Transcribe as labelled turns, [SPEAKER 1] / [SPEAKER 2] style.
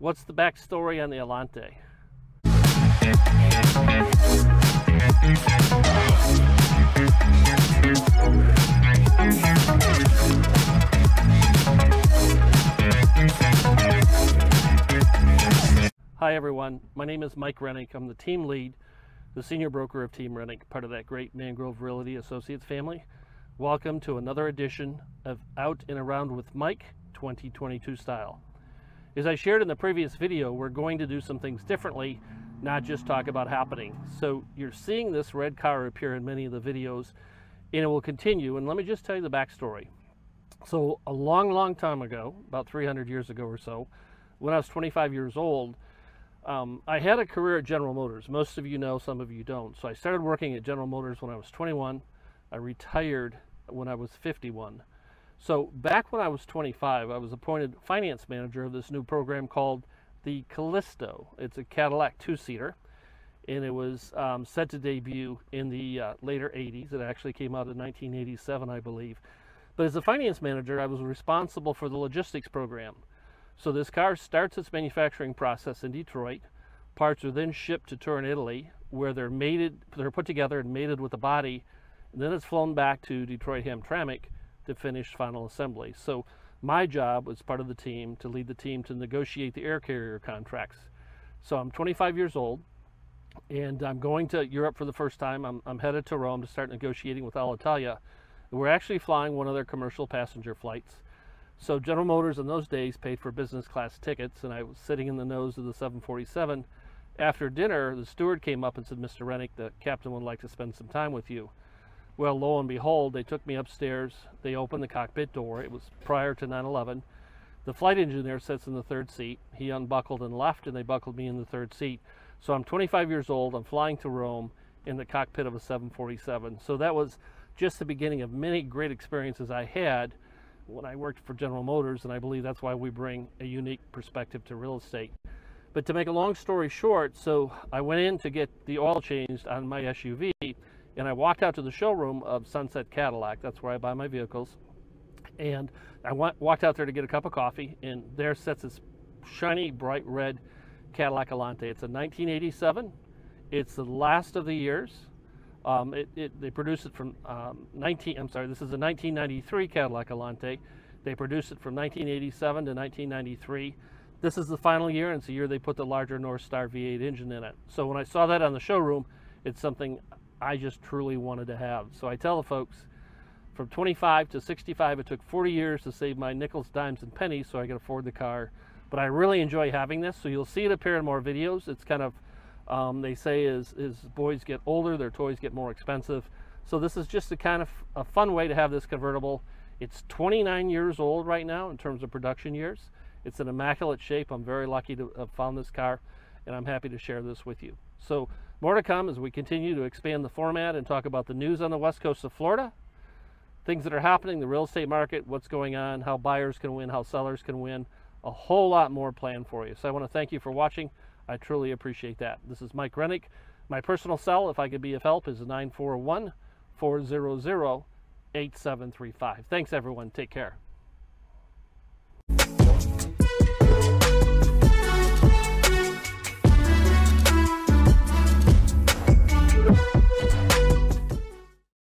[SPEAKER 1] What's the backstory on the Allante? Hi everyone, my name is Mike Rennick. I'm the team lead, the senior broker of Team Rennick, part of that great Mangrove Realty Associates family. Welcome to another edition of Out and Around with Mike 2022 style. As I shared in the previous video, we're going to do some things differently, not just talk about happening. So you're seeing this red car appear in many of the videos, and it will continue. And let me just tell you the backstory. So a long time ago, about 300 years ago or so, when I was 25 years old, I had a career at General Motors. Most of you know, some of you don't. So I started working at General Motors when I was 21. I retired when I was 51. So back when I was 25, I was appointed finance manager of this new program called the Callisto. It's a Cadillac two-seater, and it was set to debut in the later 80s. It actually came out in 1987, I believe. But as a finance manager, I was responsible for the logistics program. So this car starts its manufacturing process in Detroit. Parts are then shipped to Turin, Italy, where they're put together and mated with the body, and then it's flown back to Detroit Hamtramck to finish final assembly. So my job was part of the team to lead the team to negotiate the air carrier contracts. So I'm 25 years old, and I'm going to Europe for the first time. I'm headed to Rome to start negotiating with Alitalia. We're actually flying one of their commercial passenger flights. So General Motors in those days paid for business class tickets, and I was sitting in the nose of the 747. After dinner, the steward came up and said, "Mr. Rennick, the captain would like to spend some time with you." Well, lo and behold, they took me upstairs. They opened the cockpit door. It was prior to 9/11. The flight engineer sits in the third seat. He unbuckled and left, and they buckled me in the third seat. So I'm 25 years old. I'm flying to Rome in the cockpit of a 747. So that was just the beginning of many great experiences I had when I worked for General Motors, and I believe that's why we bring a unique perspective to real estate. But to make a long story short, so I went in to get the oil changed on my SUV, and I walked out to the showroom of Sunset Cadillac. That's where I buy my vehicles. And I walked out there to get a cup of coffee, and there sits this shiny, bright red Cadillac Allante. It's a 1987. It's the last of the years. They produced it from this is a 1993 Cadillac Allante. They produced it from 1987 to 1993. This is the final year, and it's the year they put the larger North Star V8 engine in it. So when I saw that on the showroom, it's something I just truly wanted to have. So I tell the folks, from 25 to 65, it took 40 years to save my nickels, dimes, and pennies so I could afford the car. But I really enjoy having this, so you'll see it appear in more videos. It's kind of they say as boys get older, their toys get more expensive. So this is just a fun way to have this convertible. It's 29 years old right now in terms of production years. It's in immaculate shape. I'm very lucky to have found this car, and I'm happy to share this with you. So more to come as we continue to expand the format and talk about the news on the west coast of Florida, things that are happening, the real estate market, what's going on, how buyers can win, how sellers can win, a whole lot more planned for you. So I want to thank you for watching. I truly appreciate that. This is Mike Rennick. My personal cell, if I could be of help, is 941-400-8735. Thanks, everyone. Take care.